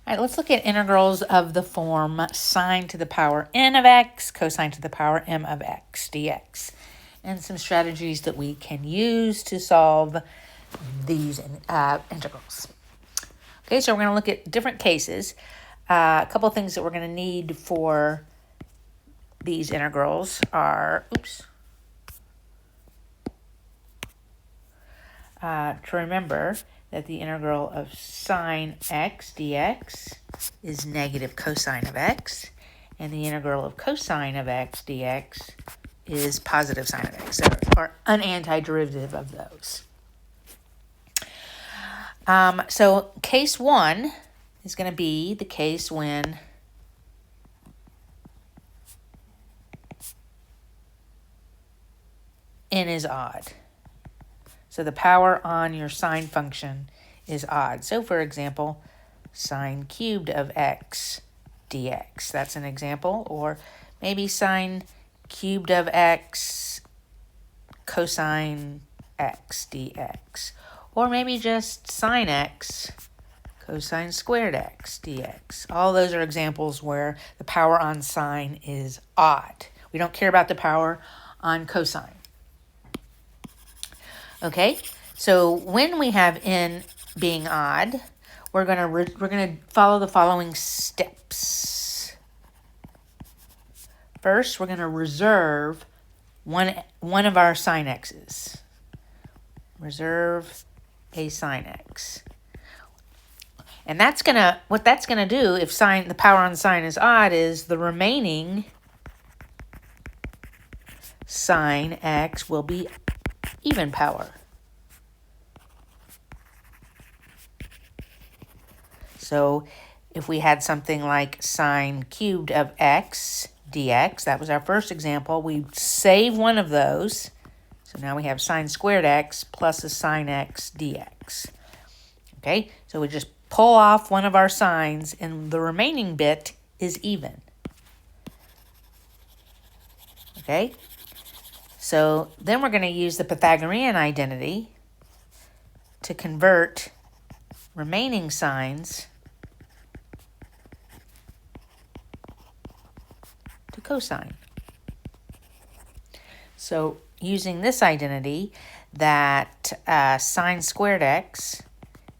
All right, let's look at integrals of the form sine to the power n of x, cosine to the power m of x dx, and some strategies that we can use to solve these integrals. Okay, so we're going to look at different cases. A couple of things that we're going to need for these integrals are, to remember that the integral of sine x dx is negative cosine of x, and the integral of cosine of x dx is positive sine of x, or an antiderivative of those. So case 1 is going to be the case when n is odd. So the power on your sine function is odd. So for example, sine cubed of x dx. That's an example. Or maybe sine cubed of x cosine x dx. Or maybe just sine x cosine squared x dx. All those are examples where the power on sine is odd. We don't care about the power on cosine. Okay, so when we have n being odd, we're gonna follow the following steps. First, we're gonna reserve one of our sine x's. Reserve a sine x. And what that's gonna do if the power on sine is odd is the remaining sine x will be even power. So if we had something like sine cubed of x dx, that was our first example, we save one of those. So now we have sine squared x plus a sine x dx. Okay, so we just pull off one of our sines and the remaining bit is even. Okay, so then we're going to use the Pythagorean identity to convert remaining sines to cosine. So using this identity, that sine squared x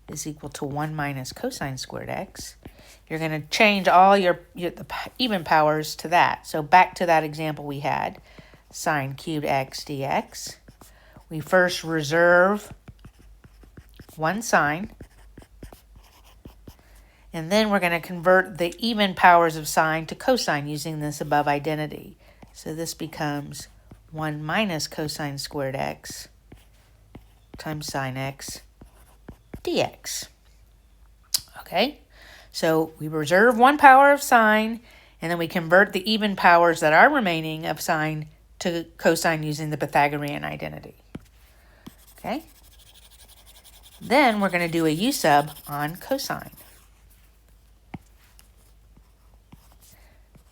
is equal to 1 minus cosine squared x, you're going to change all the even powers to that. So back to that example we had, sine cubed x dx. We first reserve one sine, and then we're going to convert the even powers of sine to cosine using this above identity. So this becomes 1 minus cosine squared x times sine x dx. Okay, so we reserve one power of sine, and then we convert the even powers that are remaining of sine to cosine using the Pythagorean identity. Okay, then we're going to do a u sub on cosine.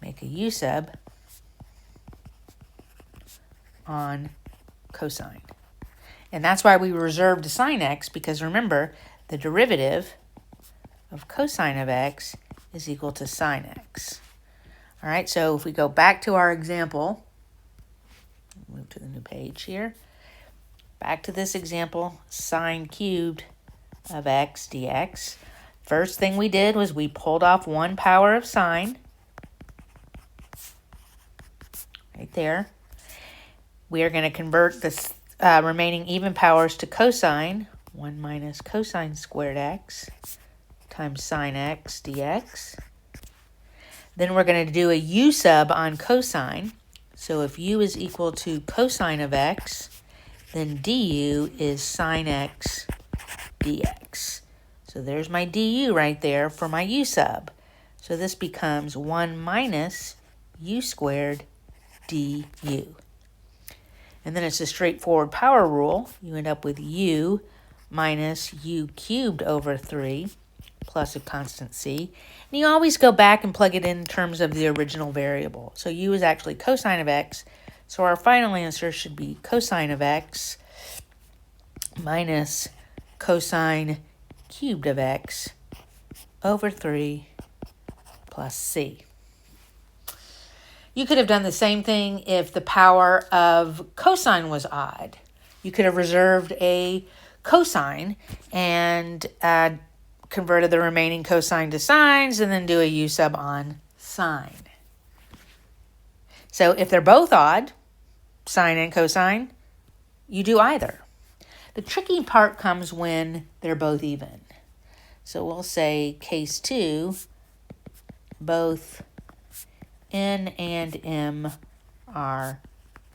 Make a u sub on cosine. And that's why we reserved sine x, because remember, the derivative of cosine of x is equal to sine x. All right, so if we go back to our example, move to the new page here. Back to this example, sine cubed of x dx. First thing we did was we pulled off one power of sine. Right there. We are going to convert the remaining even powers to cosine. 1 minus cosine squared x times sine x dx. Then we're going to do a u sub on cosine. So if u is equal to cosine of x, then du is sine x dx. So there's my du right there for my u sub. So this becomes 1 minus u squared du. And then it's a straightforward power rule. You end up with u minus u cubed over 3 plus a constant c. And you always go back and plug it in terms of the original variable. So u is actually cosine of x. So our final answer should be cosine of x minus cosine cubed of x over 3 plus c. You could have done the same thing if the power of cosine was odd. You could have reserved a cosine and converted the remaining cosine to sines and then do a u sub on sine. So if they're both odd, sine and cosine, you do either. The tricky part comes when they're both even. So we'll say case 2, both n and m are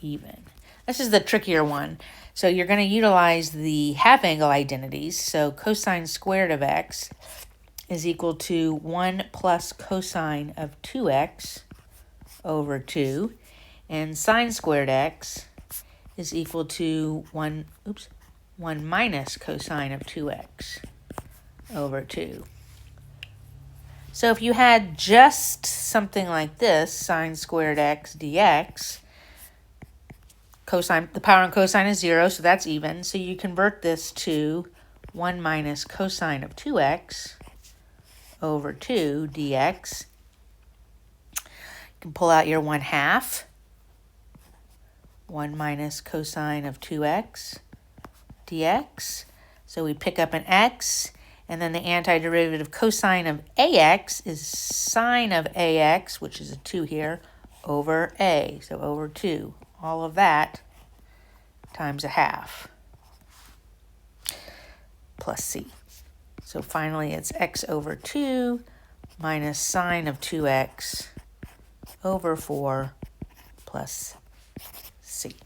even. This is the trickier one. So you're going to utilize the half angle identities. So cosine squared of x is equal to 1 plus cosine of 2x over 2. And sine squared x is equal to 1 minus cosine of 2x over 2. So if you had just something like this, sine squared x dx, cosine, the power on cosine is 0, so that's even. So you convert this to 1 minus cosine of 2x over 2 dx. You can pull out your 1/2. 1 minus cosine of 2x dx. So we pick up an x, and then the antiderivative cosine of ax is sine of ax, which is a 2 here, over a, so over 2. All of that times 1/2 plus c. So finally it's x over 2 minus sine of 2x over 4 plus c.